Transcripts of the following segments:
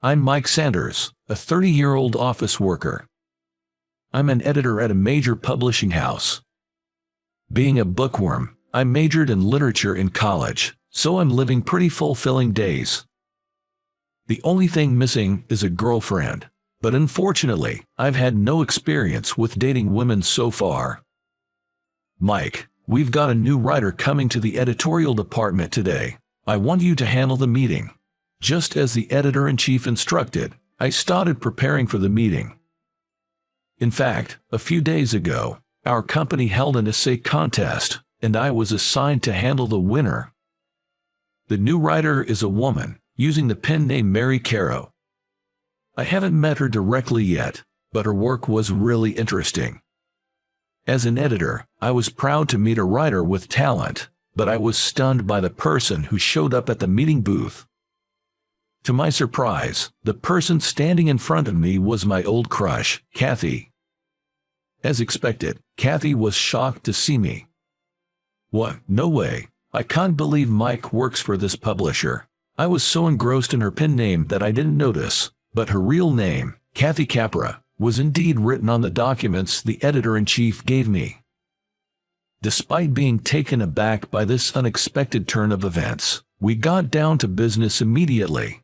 I'm Mike Sanders, a 30-year-old office worker. I'm an editor at a major publishing house. Being a bookworm, I majored in literature in college, so I'm living pretty fulfilling days. The only thing missing is a girlfriend, but unfortunately, I've had no experience with dating women so far. Mike, we've got a new writer coming to the editorial department today. I want you to handle the meeting. Just as the editor-in-chief instructed, I started preparing for the meeting. In fact, a few days ago, our company held an essay contest, and I was assigned to handle the winner. The new writer is a woman, using the pen name Mary Caro. I haven't met her directly yet, but her work was really interesting. As an editor, I was proud to meet a writer with talent, but I was stunned by the person who showed up at the meeting booth. To my surprise, the person standing in front of me was my old crush, Kathy. As expected, Kathy was shocked to see me. "What? No way. I can't believe Mike works for this publisher." I was so engrossed in her pen name that I didn't notice, but her real name, Kathy Capra, was indeed written on the documents the editor-in-chief gave me. Despite being taken aback by this unexpected turn of events, we got down to business immediately.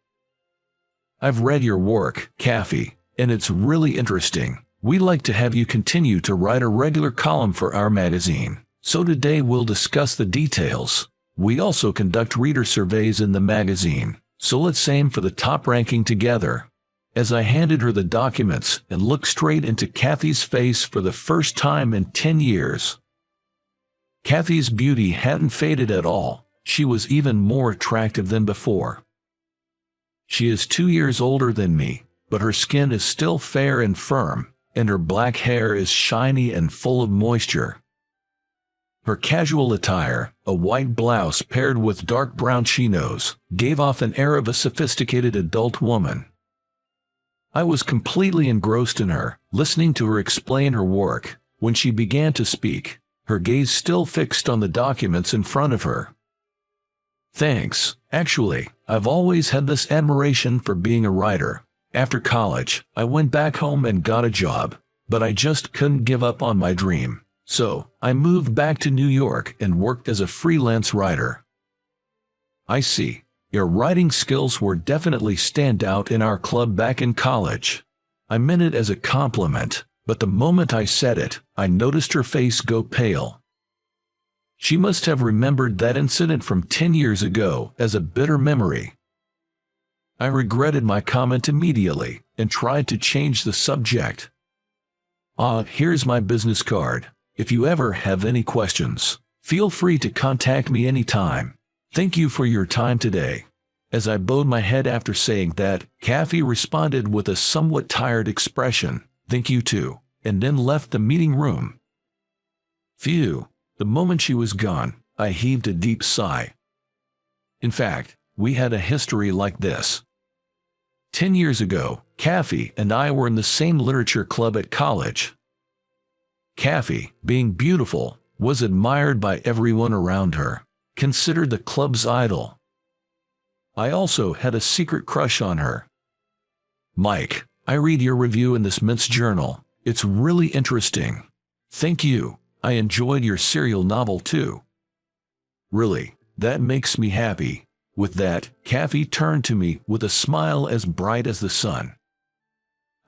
"I've read your work, Kathy, and it's really interesting. We'd like to have you continue to write a regular column for our magazine, so today we'll discuss the details. We also conduct reader surveys in the magazine, so let's aim for the top ranking together." As I handed her the documents and looked straight into Kathy's face for the first time in 10 years. Kathy's beauty hadn't faded at all. She was even more attractive than before. She is 2 years older than me, but her skin is still fair and firm, and her black hair is shiny and full of moisture. Her casual attire, a white blouse paired with dark brown chinos, gave off an air of a sophisticated adult woman. I was completely engrossed in her, listening to her explain her work. When she began to speak, her gaze still fixed on the documents in front of her. "Thanks. Actually, I've always had this admiration for being a writer. After college, I went back home and got a job, but I just couldn't give up on my dream. So, I moved back to New York and worked as a freelance writer." "I see. Your writing skills were definitely stand out in our club back in college." I meant it as a compliment, but the moment I said it, I noticed her face go pale. She must have remembered that incident from 10 years ago as a bitter memory. I regretted my comment immediately and tried to change the subject. "Here's my business card. If you ever have any questions, feel free to contact me anytime. Thank you for your time today." As I bowed my head after saying that, Kathy responded with a somewhat tired expression, "Thank you too," and then left the meeting room. Phew. The moment she was gone, I heaved a deep sigh. In fact, we had a history like this. 10 years ago, Kathy and I were in the same literature club at college. Kathy, being beautiful, was admired by everyone around her, considered the club's idol. I also had a secret crush on her. "Mike, I read your review in this Mint's journal. It's really interesting." "Thank you. I enjoyed your serial novel too." "Really, that makes me happy." With that, Kathy turned to me with a smile as bright as the sun.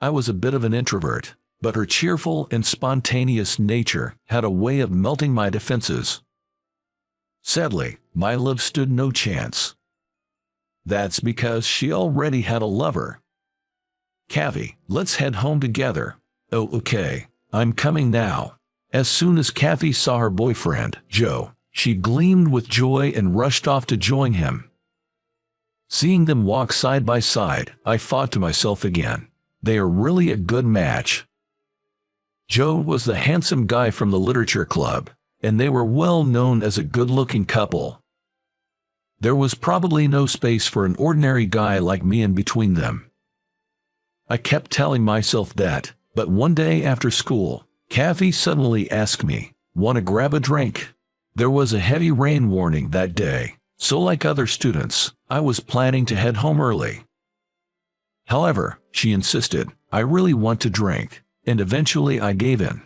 I was a bit of an introvert, but her cheerful and spontaneous nature had a way of melting my defenses. Sadly, my love stood no chance. That's because she already had a lover. "Kathy, let's head home together." "Oh, okay. I'm coming now." As soon as Kathy saw her boyfriend, Joe, she gleamed with joy and rushed off to join him. Seeing them walk side by side, I thought to myself again, they are really a good match. Joe was the handsome guy from the literature club, and they were well known as a good-looking couple. There was probably no space for an ordinary guy like me in between them. I kept telling myself that, but one day after school, Kathy suddenly asked me, "Want to grab a drink?" There was a heavy rain warning that day, so like other students, I was planning to head home early. However, she insisted, "I really want to drink," and eventually I gave in.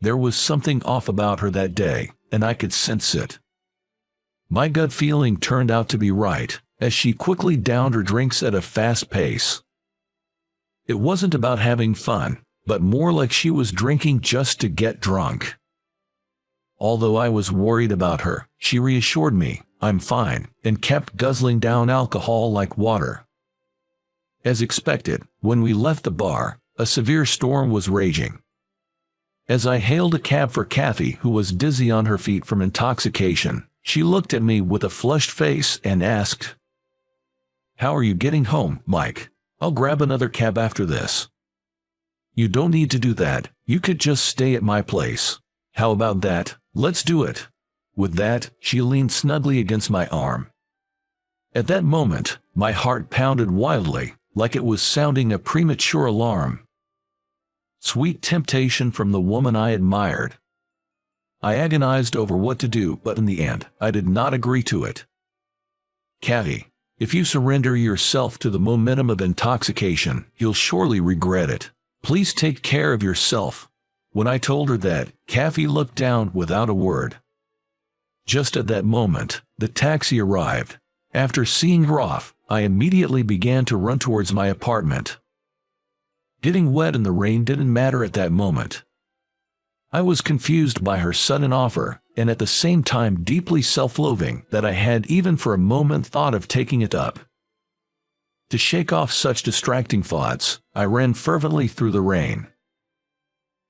There was something off about her that day, and I could sense it. My gut feeling turned out to be right, as she quickly downed her drinks at a fast pace. It wasn't about having fun, but more like she was drinking just to get drunk. Although I was worried about her, she reassured me, "I'm fine," and kept guzzling down alcohol like water. As expected, when we left the bar, a severe storm was raging. As I hailed a cab for Kathy, who was dizzy on her feet from intoxication, she looked at me with a flushed face and asked, "How are you getting home, Mike? I'll grab another cab after this." "You don't need to do that, you could just stay at my place." "How about that? Let's do it." With that, she leaned snugly against my arm. At that moment, my heart pounded wildly, like it was sounding a premature alarm. Sweet temptation from the woman I admired. I agonized over what to do, but in the end, I did not agree to it. "Kathy, if you surrender yourself to the momentum of intoxication, you'll surely regret it. Please take care of yourself." When I told her that, Kathy looked down without a word. Just at that moment, the taxi arrived. After seeing her off, I immediately began to run towards my apartment. Getting wet in the rain didn't matter at that moment. I was confused by her sudden offer, and at the same time deeply self-loathing that I had even for a moment thought of taking it up. To shake off such distracting thoughts, I ran fervently through the rain.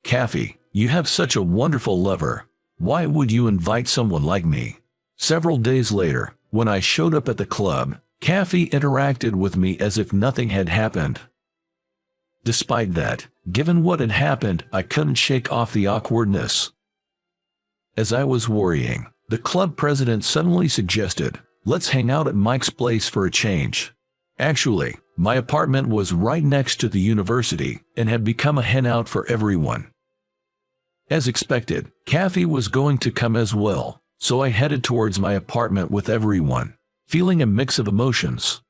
"Kathy, you have such a wonderful lover. Why would you invite someone like me?" Several days later, when I showed up at the club, Kathy interacted with me as if nothing had happened. Despite that, given what had happened, I couldn't shake off the awkwardness. As I was worrying, the club president suddenly suggested, "Let's hang out at Mike's place for a change." Actually, my apartment was right next to the university and had become a hangout for everyone. As expected, Kathy was going to come as well, so I headed towards my apartment with everyone, feeling a mix of emotions.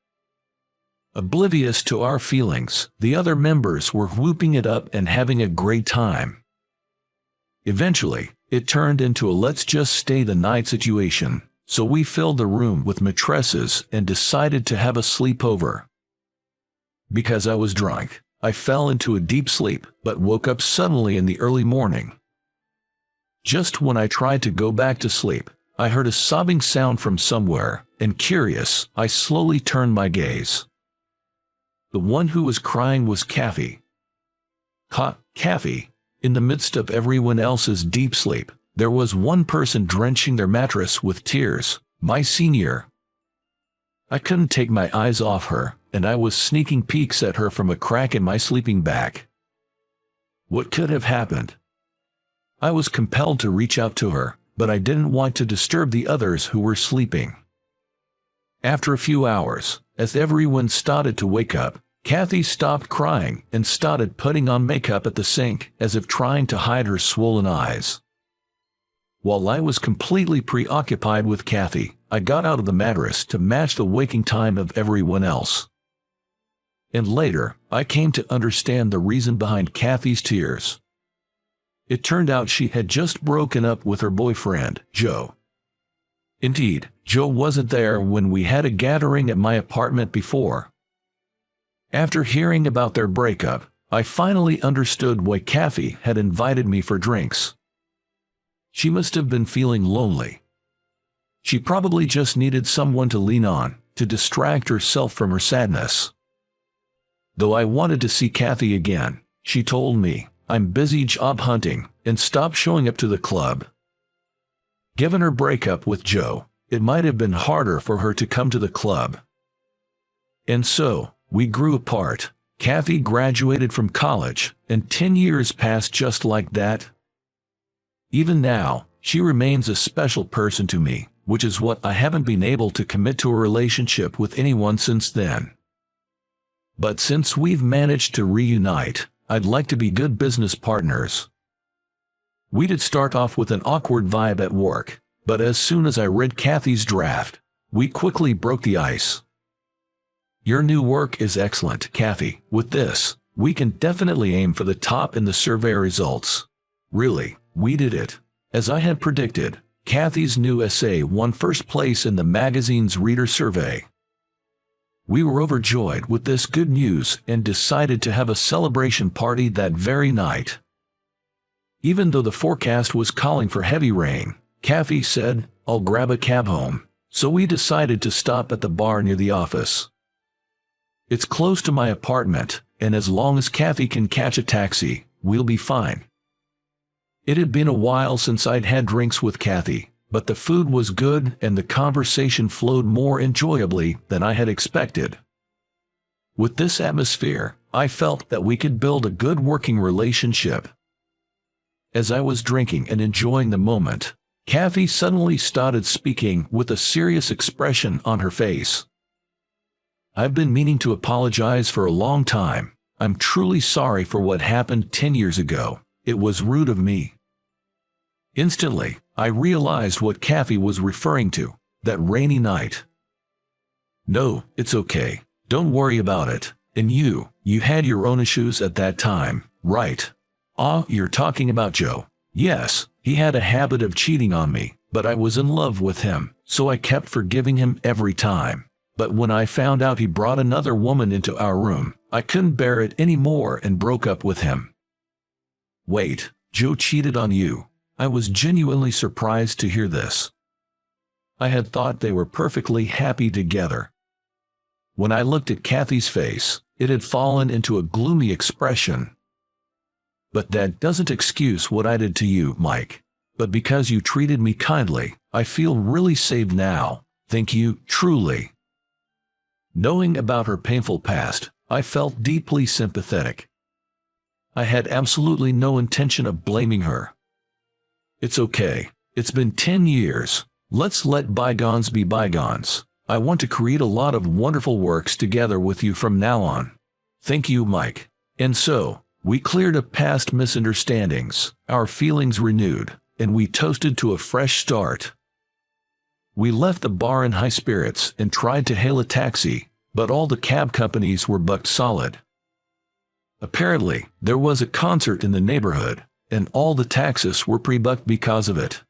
Oblivious to our feelings, the other members were whooping it up and having a great time. Eventually, it turned into a let's just stay the night situation, so we filled the room with mattresses and decided to have a sleepover. Because I was drunk, I fell into a deep sleep but woke up suddenly in the early morning. Just when I tried to go back to sleep, I heard a sobbing sound from somewhere, and curious, I slowly turned my gaze. The one who was crying was Kathy. Kathy. In the midst of everyone else's deep sleep, there was one person drenching their mattress with tears, my senior. I couldn't take my eyes off her, and I was sneaking peeks at her from a crack in my sleeping bag. What could have happened? I was compelled to reach out to her, but I didn't want to disturb the others who were sleeping. After a few hours, as everyone started to wake up, Kathy stopped crying and started putting on makeup at the sink as if trying to hide her swollen eyes. While I was completely preoccupied with Kathy, I got out of the mattress to match the waking time of everyone else. And later, I came to understand the reason behind Kathy's tears. It turned out she had just broken up with her boyfriend, Joe. Indeed, Joe wasn't there when we had a gathering at my apartment before. After hearing about their breakup, I finally understood why Kathy had invited me for drinks. She must have been feeling lonely. She probably just needed someone to lean on, to distract herself from her sadness. Though I wanted to see Kathy again, she told me, "I'm busy job hunting," and stopped showing up to the club. Given her breakup with Joe, it might have been harder for her to come to the club. And so, we grew apart. Kathy graduated from college, and 10 years passed just like that. Even now, she remains a special person to me, which is what I haven't been able to commit to a relationship with anyone since then. But since we've managed to reunite, I'd like to be good business partners. We did start off with an awkward vibe at work, but as soon as I read Kathy's draft, we quickly broke the ice. Your new work is excellent, Kathy. With this, we can definitely aim for the top in the survey results. Really, we did it. As I had predicted, Kathy's new essay won first place in the magazine's reader survey. We were overjoyed with this good news and decided to have a celebration party that very night. Even though the forecast was calling for heavy rain, Kathy said, "I'll grab a cab home," so we decided to stop at the bar near the office. It's close to my apartment, and as long as Kathy can catch a taxi, we'll be fine. It had been a while since I'd had drinks with Kathy, but the food was good and the conversation flowed more enjoyably than I had expected. With this atmosphere, I felt that we could build a good working relationship. As I was drinking and enjoying the moment, Kathy suddenly started speaking with a serious expression on her face. "I've been meaning to apologize for a long time. I'm truly sorry for what happened 10 years ago. It was rude of me." Instantly, I realized what Kathy was referring to, that rainy night. "No, it's okay. Don't worry about it. And you had your own issues at that time, right?" "Ah, you're talking about Joe." "Yes, he had a habit of cheating on me, but I was in love with him, so I kept forgiving him every time. But when I found out he brought another woman into our room, I couldn't bear it anymore and broke up with him." "Wait, Joe cheated on you?" I was genuinely surprised to hear this. I had thought they were perfectly happy together. When I looked at Kathy's face, it had fallen into a gloomy expression. "But that doesn't excuse what I did to you, Mike. But because you treated me kindly, I feel really saved now. Thank you, truly." Knowing about her painful past, I felt deeply sympathetic. I had absolutely no intention of blaming her. "It's okay. It's been 10 years. Let's let bygones be bygones. I want to create a lot of wonderful works together with you from now on." "Thank you, Mike." And so, we cleared up past misunderstandings, our feelings renewed, and we toasted to a fresh start. We left the bar in high spirits and tried to hail a taxi, but all the cab companies were booked solid. Apparently, there was a concert in the neighborhood, and all the taxis were pre-booked because of it.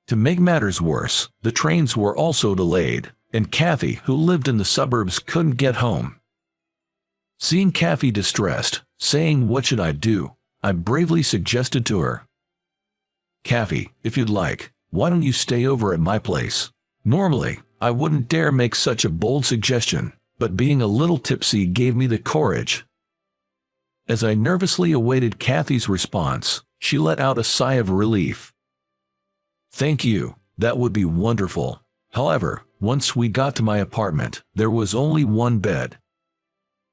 To make matters worse, the trains were also delayed, and Kathy, who lived in the suburbs, couldn't get home. Seeing Kathy distressed, saying, "What should I do?" I bravely suggested to her, "Kathy, if you'd like, why don't you stay over at my place?" Normally, I wouldn't dare make such a bold suggestion, but being a little tipsy gave me the courage. As I nervously awaited Kathy's response, she let out a sigh of relief. "Thank you, that would be wonderful." However, once we got to my apartment, there was only one bed.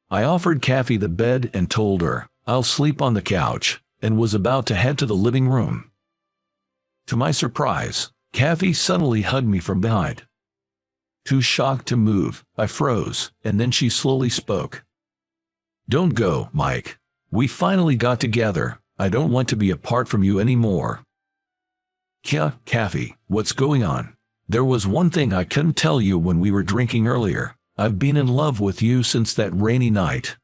I offered Kathy the bed and told her, "I'll sleep on the couch," and was about to head to the living room. To my surprise, Kathy suddenly hugged me from behind. Too shocked to move, I froze, and then she slowly spoke. "Don't go, Mike. We finally got together. I don't want to be apart from you anymore." Kathy, what's going on?" "There was one thing I couldn't tell you when we were drinking earlier. I've been in love with you since that rainy night."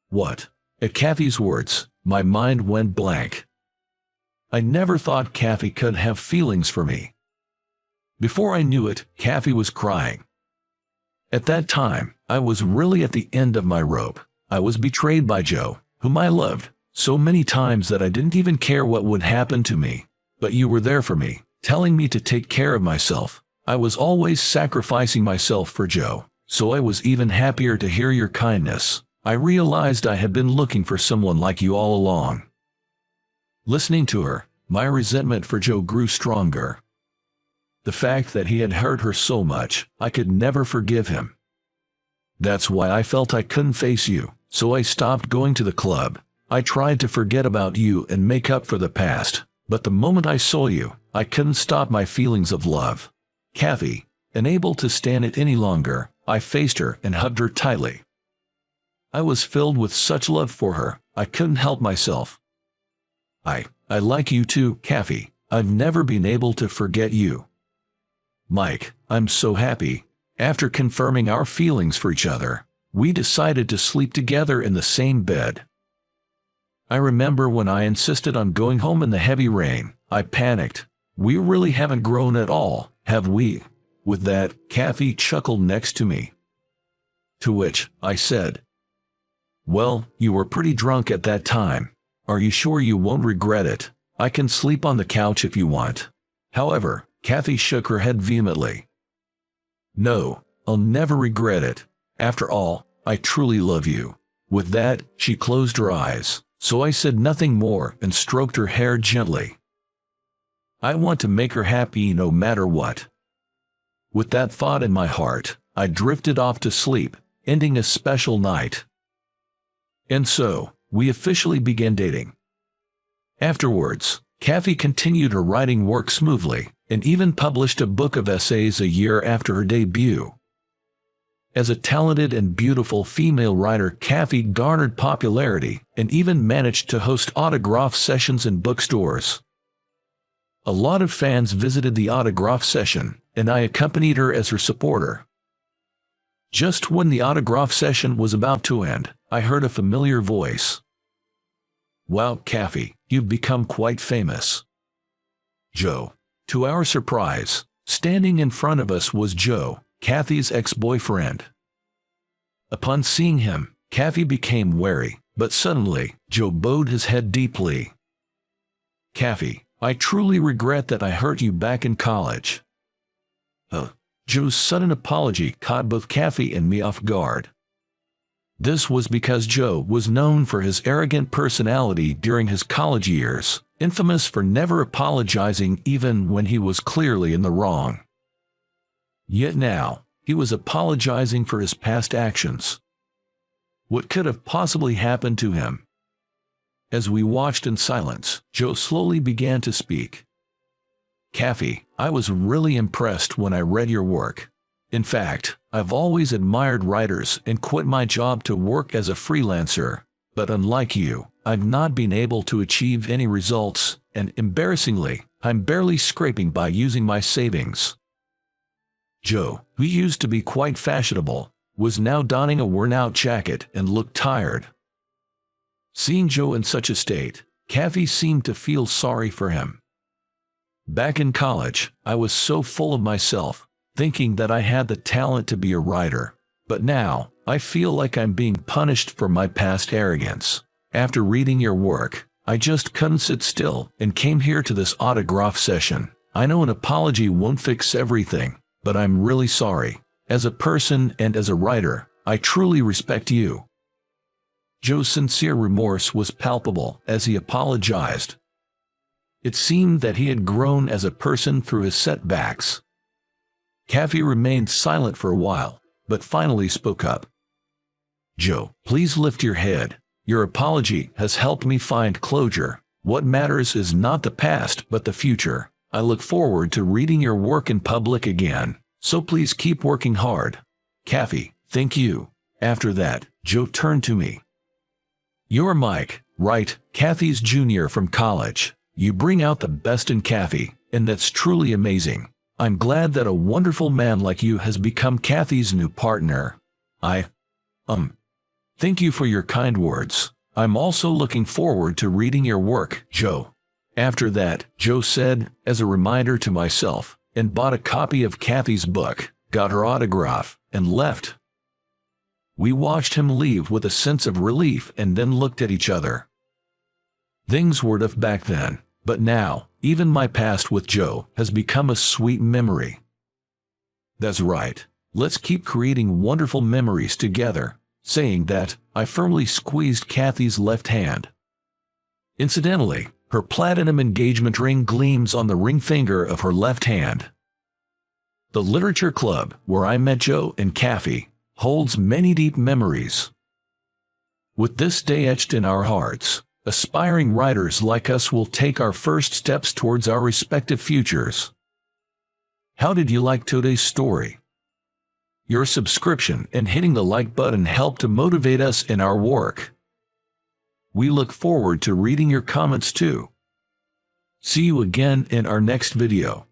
"What?" At Kathy's words, my mind went blank. I never thought Kathy could have feelings for me. Before I knew it, Kathy was crying. At that time, I was really at the end of my rope. I was betrayed by Joe, whom I loved, so many times that I didn't even care what would happen to me. But you were there for me, telling me to take care of myself. I was always sacrificing myself for Joe, so I was even happier to hear your kindness. I realized I had been looking for someone like you all along." Listening to her, my resentment for Joe grew stronger. The fact that he had hurt her so much, I could never forgive him. That's why I felt I couldn't face you, so I stopped going to the club. I tried to forget about you and make up for the past, but the moment I saw you, I couldn't stop my feelings of love. Kathy, unable to stand it any longer, I faced her and hugged her tightly. I was filled with such love for her, I couldn't help myself. I like you too, Kathy. I've never been able to forget you." "Mike, I'm so happy." After confirming our feelings for each other, we decided to sleep together in the same bed. I remember when I insisted on going home in the heavy rain, I panicked. We really haven't grown at all, have we? With that, Kathy chuckled next to me. To which I said, well, you were pretty drunk at that time. Are you sure you won't regret it? I can sleep on the couch if you want. However, Kathy shook her head vehemently. No, I'll never regret it. After all, I truly love you. With that, she closed her eyes, so I said nothing more and stroked her hair gently. I want to make her happy no matter what. With that thought in my heart, I drifted off to sleep, ending a special night. And so, we officially began dating. Afterwards, Kathy continued her writing work smoothly, and even published a book of essays a year after her debut. As a talented and beautiful female writer, Kathy garnered popularity and even managed to host autograph sessions in bookstores. A lot of fans visited the autograph session, and I accompanied her as her supporter. Just when the autograph session was about to end, I heard a familiar voice. Wow, Kathy, you've become quite famous. Joe. To our surprise, standing in front of us was Joe, Kathy's ex-boyfriend. Upon seeing him, Kathy became wary, but suddenly, Joe bowed his head deeply. Kathy, I truly regret that I hurt you back in college. Joe's sudden apology caught both Kathy and me off guard. This was because Joe was known for his arrogant personality during his college years, infamous for never apologizing even when he was clearly in the wrong. Yet now, he was apologizing for his past actions. What could have possibly happened to him? As we watched in silence, Joe slowly began to speak. Kathy, I was really impressed when I read your work. In fact, I've always admired writers and quit my job to work as a freelancer, but unlike you, I've not been able to achieve any results, and embarrassingly, I'm barely scraping by using my savings. Joe, who used to be quite fashionable, was now donning a worn-out jacket and looked tired. Seeing Joe in such a state, Kathy seemed to feel sorry for him. Back in college, I was so full of myself, thinking that I had the talent to be a writer, but now, I feel like I'm being punished for my past arrogance. After reading your work, I just couldn't sit still and came here to this autograph session. I know an apology won't fix everything, but I'm really sorry. As a person and as a writer, I truly respect you. Joe's sincere remorse was palpable as he apologized. It seemed that he had grown as a person through his setbacks. Kathy remained silent for a while, but finally spoke up. Joe, please lift your head. Your apology has helped me find closure. What matters is not the past but the future. I look forward to reading your work in public again, so please keep working hard. Kathy, thank you. After that, Joe turned to me. You're Mike, right? Kathy's junior from college. You bring out the best in Kathy, and that's truly amazing. I'm glad that a wonderful man like you has become Kathy's new partner. Thank you for your kind words. I'm also looking forward to reading your work, Joe. After that, Joe said, as a reminder to myself, and bought a copy of Kathy's book, got her autograph, and left. We watched him leave with a sense of relief and then looked at each other. Things were tough back then, but now, even my past with Joe has become a sweet memory. That's right. Let's keep creating wonderful memories together. Saying that, I firmly squeezed Kathy's left hand. Incidentally, her platinum engagement ring gleams on the ring finger of her left hand. The Literature Club, where I met Joe and Kathy, holds many deep memories. With this day etched in our hearts, aspiring writers like us will take our first steps towards our respective futures. How did you like today's story? Your subscription and hitting the like button help to motivate us in our work. We look forward to reading your comments too. See you again in our next video.